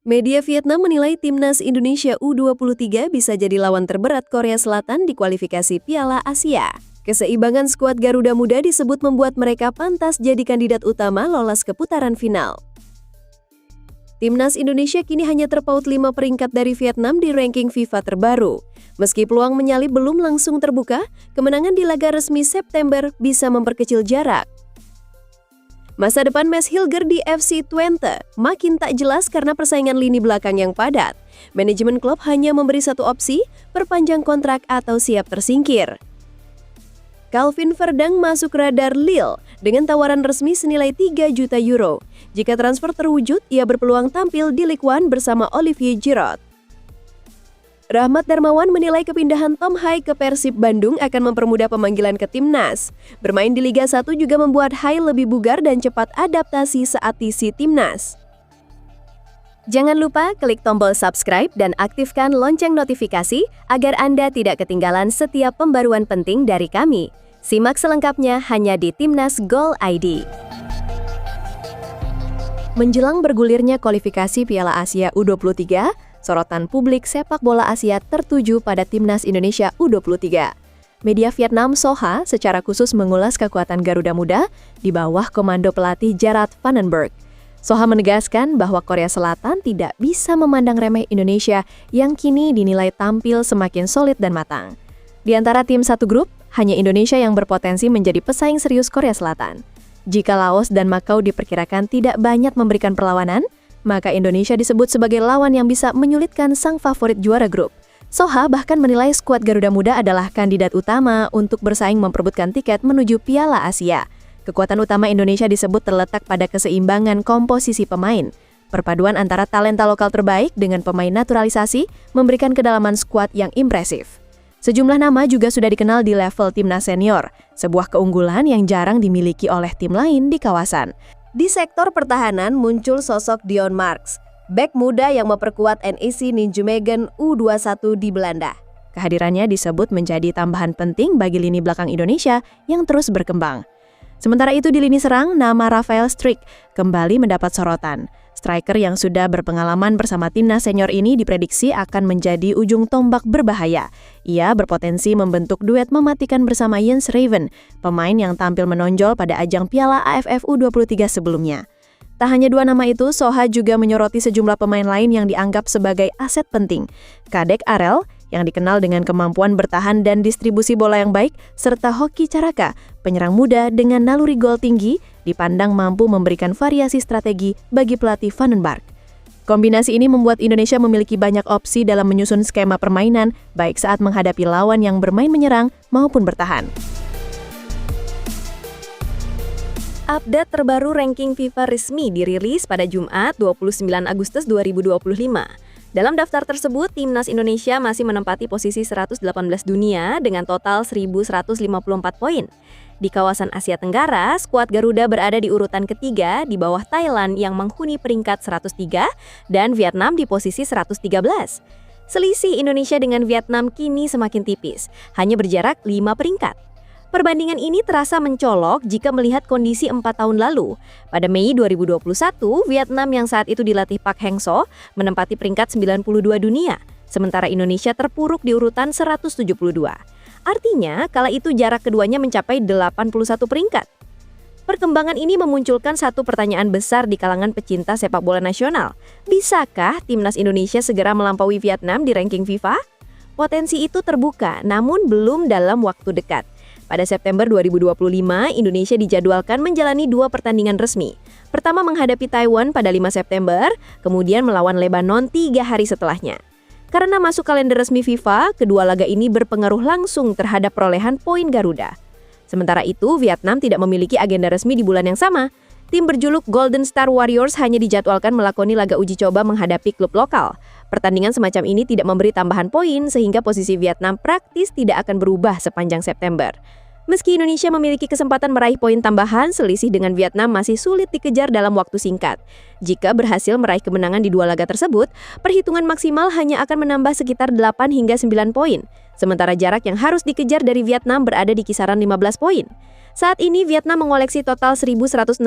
Media Vietnam menilai timnas Indonesia U23 bisa jadi lawan terberat Korea Selatan di kualifikasi Piala Asia. Keseimbangan skuad Garuda Muda disebut membuat mereka pantas jadi kandidat utama lolos ke putaran final. Timnas Indonesia kini hanya terpaut 5 peringkat dari Vietnam di ranking FIFA terbaru. Meski peluang menyalip belum langsung terbuka, kemenangan di laga resmi September bisa memperkecil jarak. Masa depan Mads Hilger di FC Twente makin tak jelas karena persaingan lini belakang yang padat. Manajemen klub hanya memberi satu opsi, perpanjang kontrak atau siap tersingkir. Calvin Verdang masuk radar Lille dengan tawaran resmi senilai 3 juta euro. Jika transfer terwujud, ia berpeluang tampil di Ligue 1 bersama Olivier Giroud. Rahmat Darmawan menilai kepindahan Tom Hai ke Persib Bandung akan mempermudah pemanggilan ke timnas. Bermain di Liga 1 juga membuat Hai lebih bugar dan cepat adaptasi saat isi timnas. Jangan lupa klik tombol subscribe dan aktifkan lonceng notifikasi agar Anda tidak ketinggalan setiap pembaruan penting dari kami. Simak selengkapnya hanya di Timnas Gol ID. Menjelang bergulirnya kualifikasi Piala Asia U23, sorotan publik sepak bola Asia tertuju pada Timnas Indonesia U23. Media Vietnam Soha secara khusus mengulas kekuatan Garuda Muda di bawah komando pelatih Gerard Vandenberg. Soha menegaskan bahwa Korea Selatan tidak bisa memandang remeh Indonesia yang kini dinilai tampil semakin solid dan matang. Di antara tim satu grup, hanya Indonesia yang berpotensi menjadi pesaing serius Korea Selatan. Jika Laos dan Macau diperkirakan tidak banyak memberikan perlawanan, maka Indonesia disebut sebagai lawan yang bisa menyulitkan sang favorit juara grup. Soha bahkan menilai skuad Garuda Muda adalah kandidat utama untuk bersaing memperebutkan tiket menuju Piala Asia. Kekuatan utama Indonesia disebut terletak pada keseimbangan komposisi pemain. Perpaduan antara talenta lokal terbaik dengan pemain naturalisasi memberikan kedalaman skuad yang impresif. Sejumlah nama juga sudah dikenal di level timnas senior, sebuah keunggulan yang jarang dimiliki oleh tim lain di kawasan. Di sektor pertahanan muncul sosok Dion Marks, bek muda yang memperkuat NEC Nijmegen U21 di Belanda. Kehadirannya disebut menjadi tambahan penting bagi lini belakang Indonesia yang terus berkembang. Sementara itu di lini serang, nama Rafael Struijk kembali mendapat sorotan. Striker yang sudah berpengalaman bersama timnas senior ini diprediksi akan menjadi ujung tombak berbahaya. Ia berpotensi membentuk duet mematikan bersama Jens Raven, pemain yang tampil menonjol pada ajang Piala AFF U23 sebelumnya. Tak hanya dua nama itu, Soha juga menyoroti sejumlah pemain lain yang dianggap sebagai aset penting. Kadek Arel, yang dikenal dengan kemampuan bertahan dan distribusi bola yang baik, serta Hoki Caraka, penyerang muda dengan naluri gol tinggi, dipandang mampu memberikan variasi strategi bagi pelatih Vandenberg. Kombinasi ini membuat Indonesia memiliki banyak opsi dalam menyusun skema permainan, baik saat menghadapi lawan yang bermain menyerang maupun bertahan. Update terbaru ranking FIFA resmi dirilis pada Jumat 29 Agustus 2025. Dalam daftar tersebut, Timnas Indonesia masih menempati posisi 118 dunia dengan total 1.154 poin. Di kawasan Asia Tenggara, skuad Garuda berada di urutan ketiga di bawah Thailand yang menghuni peringkat 103 dan Vietnam di posisi 113. Selisih Indonesia dengan Vietnam kini semakin tipis, hanya berjarak 5 peringkat. Perbandingan ini terasa mencolok jika melihat kondisi 4 tahun lalu. Pada Mei 2021, Vietnam yang saat itu dilatih Park Hang-seo menempati peringkat 92 dunia, sementara Indonesia terpuruk di urutan 172. Artinya, kala itu jarak keduanya mencapai 81 peringkat. Perkembangan ini memunculkan satu pertanyaan besar di kalangan pecinta sepak bola nasional. Bisakah timnas Indonesia segera melampaui Vietnam di ranking FIFA? Potensi itu terbuka, namun belum dalam waktu dekat. Pada September 2025, Indonesia dijadwalkan menjalani 2 pertandingan resmi. Pertama menghadapi Taiwan pada 5 September, kemudian melawan Lebanon 3 hari setelahnya. Karena masuk kalender resmi FIFA, kedua laga ini berpengaruh langsung terhadap perolehan poin Garuda. Sementara itu, Vietnam tidak memiliki agenda resmi di bulan yang sama. Tim berjuluk Golden Star Warriors hanya dijadwalkan melakoni laga uji coba menghadapi klub lokal. Pertandingan semacam ini tidak memberi tambahan poin sehingga posisi Vietnam praktis tidak akan berubah sepanjang September. Meski Indonesia memiliki kesempatan meraih poin tambahan, selisih dengan Vietnam masih sulit dikejar dalam waktu singkat. Jika berhasil meraih kemenangan di dua laga tersebut, perhitungan maksimal hanya akan menambah sekitar 8 hingga 9 poin. Sementara jarak yang harus dikejar dari Vietnam berada di kisaran 15 poin. Saat ini Vietnam mengoleksi total 1.169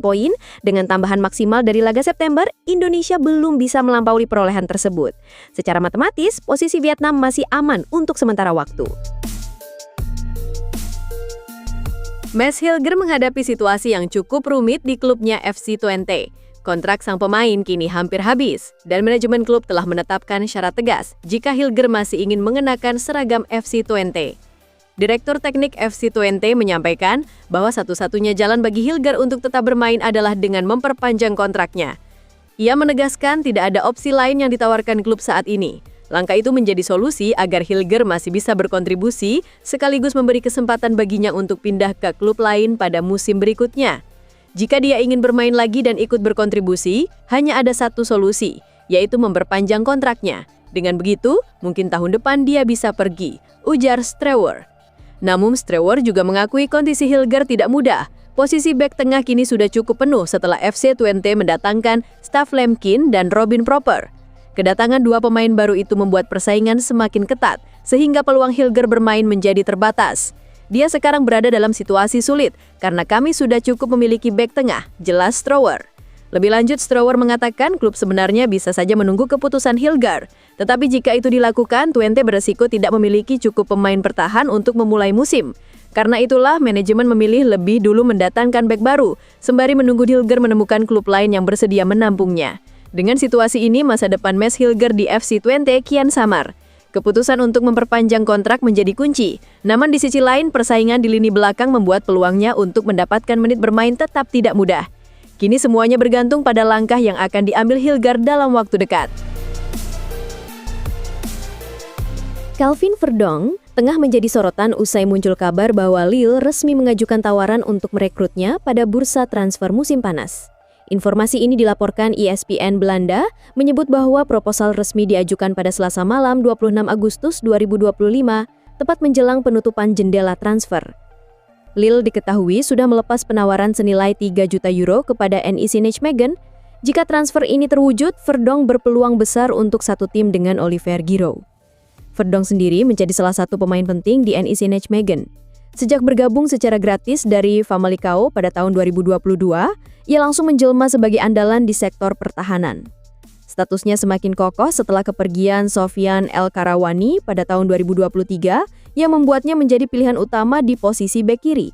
poin. Dengan tambahan maksimal dari laga September, Indonesia belum bisa melampaui perolehan tersebut. Secara matematis, posisi Vietnam masih aman untuk sementara waktu. Mads Hilger menghadapi situasi yang cukup rumit di klubnya FC Twente. Kontrak sang pemain kini hampir habis, dan manajemen klub telah menetapkan syarat tegas jika Hilger masih ingin mengenakan seragam FC Twente. Direktur Teknik FC Twente menyampaikan bahwa satu-satunya jalan bagi Hilger untuk tetap bermain adalah dengan memperpanjang kontraknya. Ia menegaskan tidak ada opsi lain yang ditawarkan klub saat ini. Langkah itu menjadi solusi agar Hilger masih bisa berkontribusi, sekaligus memberi kesempatan baginya untuk pindah ke klub lain pada musim berikutnya. Jika dia ingin bermain lagi dan ikut berkontribusi, hanya ada satu solusi, yaitu memperpanjang kontraknya. Dengan begitu, mungkin tahun depan dia bisa pergi, ujar Strewer. Namun Strewer juga mengakui kondisi Hilger tidak mudah. Posisi bek tengah kini sudah cukup penuh setelah FC Twente mendatangkan Staff Lemkin dan Robin Proper. Kedatangan dua pemain baru itu membuat persaingan semakin ketat, sehingga peluang Hilger bermain menjadi terbatas. Dia sekarang berada dalam situasi sulit, karena kami sudah cukup memiliki bek tengah, jelas Strewer. Lebih lanjut, Strewer mengatakan klub sebenarnya bisa saja menunggu keputusan Hilger. Tetapi jika itu dilakukan, Twente beresiko tidak memiliki cukup pemain bertahan untuk memulai musim. Karena itulah, manajemen memilih lebih dulu mendatangkan bek baru, sembari menunggu Hilger menemukan klub lain yang bersedia menampungnya. Dengan situasi ini, masa depan Mads Hilger di FC Twente kian samar. Keputusan untuk memperpanjang kontrak menjadi kunci. Namun di sisi lain, persaingan di lini belakang membuat peluangnya untuk mendapatkan menit bermain tetap tidak mudah. Kini semuanya bergantung pada langkah yang akan diambil Hilger dalam waktu dekat. Calvin Verdonk tengah menjadi sorotan usai muncul kabar bahwa Lille resmi mengajukan tawaran untuk merekrutnya pada bursa transfer musim panas. Informasi ini dilaporkan ESPN Belanda, menyebut bahwa proposal resmi diajukan pada Selasa malam 26 Agustus 2025, tepat menjelang penutupan jendela transfer. Lille diketahui sudah melepas penawaran senilai 3 juta euro kepada NEC Nijmegen. Jika transfer ini terwujud, Verdonk berpeluang besar untuk satu tim dengan Olivier Giroud. Verdonk sendiri menjadi salah satu pemain penting di NEC Nijmegen. Sejak bergabung secara gratis dari Famalicão pada tahun 2022, ia langsung menjelma sebagai andalan di sektor pertahanan. Statusnya semakin kokoh setelah kepergian Sofian El Karawani pada tahun 2023 yang membuatnya menjadi pilihan utama di posisi bek kiri.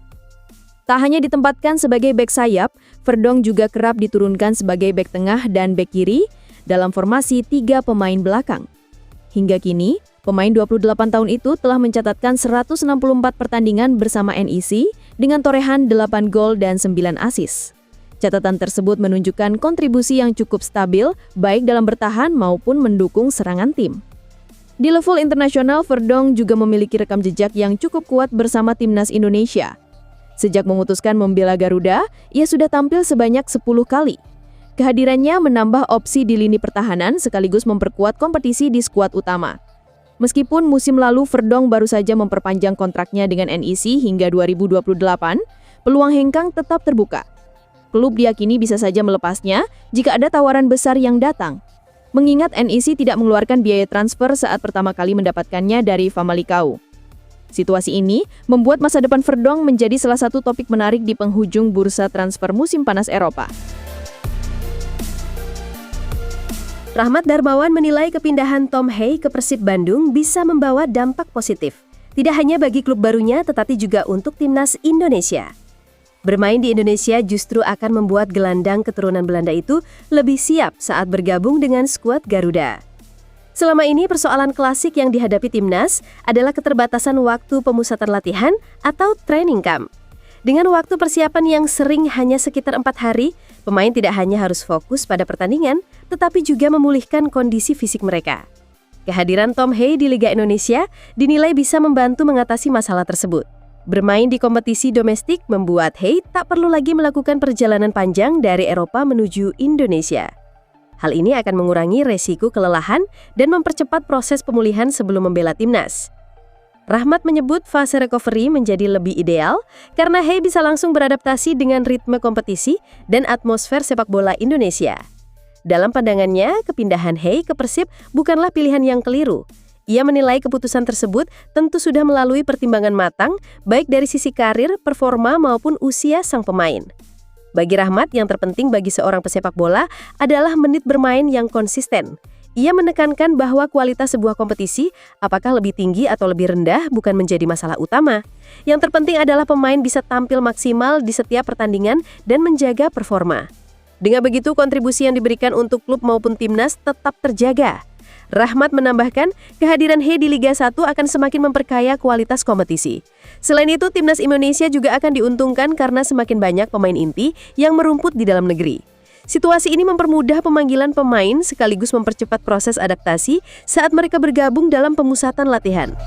Tak hanya ditempatkan sebagai bek sayap, Verdonk juga kerap diturunkan sebagai bek tengah dan bek kiri dalam formasi 3 pemain belakang. Hingga kini, pemain 28 tahun itu telah mencatatkan 164 pertandingan bersama NEC dengan torehan 8 gol dan 9 assist. Catatan tersebut menunjukkan kontribusi yang cukup stabil, baik dalam bertahan maupun mendukung serangan tim. Di level internasional, Verdonk juga memiliki rekam jejak yang cukup kuat bersama timnas Indonesia. Sejak memutuskan membela Garuda, ia sudah tampil sebanyak 10 kali. Kehadirannya menambah opsi di lini pertahanan sekaligus memperkuat kompetisi di skuad utama. Meskipun musim lalu Verdonk baru saja memperpanjang kontraknya dengan NEC hingga 2028, peluang hengkang tetap terbuka. Klub diyakini bisa saja melepasnya jika ada tawaran besar yang datang. Mengingat NEC tidak mengeluarkan biaya transfer saat pertama kali mendapatkannya dari Famalicão. Situasi ini membuat masa depan Verdonk menjadi salah satu topik menarik di penghujung bursa transfer musim panas Eropa. Rahmat Darmawan menilai kepindahan Tom Hey ke Persib Bandung bisa membawa dampak positif. Tidak hanya bagi klub barunya, tetapi juga untuk timnas Indonesia. Bermain di Indonesia justru akan membuat gelandang keturunan Belanda itu lebih siap saat bergabung dengan skuad Garuda. Selama ini persoalan klasik yang dihadapi timnas adalah keterbatasan waktu pemusatan latihan atau training camp. Dengan waktu persiapan yang sering hanya sekitar 4 hari, pemain tidak hanya harus fokus pada pertandingan, tetapi juga memulihkan kondisi fisik mereka. Kehadiran Tom Hey di Liga Indonesia dinilai bisa membantu mengatasi masalah tersebut. Bermain di kompetisi domestik membuat Hey tak perlu lagi melakukan perjalanan panjang dari Eropa menuju Indonesia. Hal ini akan mengurangi resiko kelelahan dan mempercepat proses pemulihan sebelum membela timnas. Rahmat menyebut fase recovery menjadi lebih ideal karena Hey bisa langsung beradaptasi dengan ritme kompetisi dan atmosfer sepak bola Indonesia. Dalam pandangannya, kepindahan Hey ke Persib bukanlah pilihan yang keliru. Ia menilai keputusan tersebut tentu sudah melalui pertimbangan matang, baik dari sisi karir, performa maupun usia sang pemain. Bagi Rahmat, yang terpenting bagi seorang pesepak bola adalah menit bermain yang konsisten. Ia menekankan bahwa kualitas sebuah kompetisi, apakah lebih tinggi atau lebih rendah, bukan menjadi masalah utama. Yang terpenting adalah pemain bisa tampil maksimal di setiap pertandingan dan menjaga performa. Dengan begitu, kontribusi yang diberikan untuk klub maupun timnas tetap terjaga. Rahmat menambahkan, kehadiran Hey di Liga 1 akan semakin memperkaya kualitas kompetisi. Selain itu, timnas Indonesia juga akan diuntungkan karena semakin banyak pemain inti yang merumput di dalam negeri. Situasi ini mempermudah pemanggilan pemain sekaligus mempercepat proses adaptasi saat mereka bergabung dalam pemusatan latihan.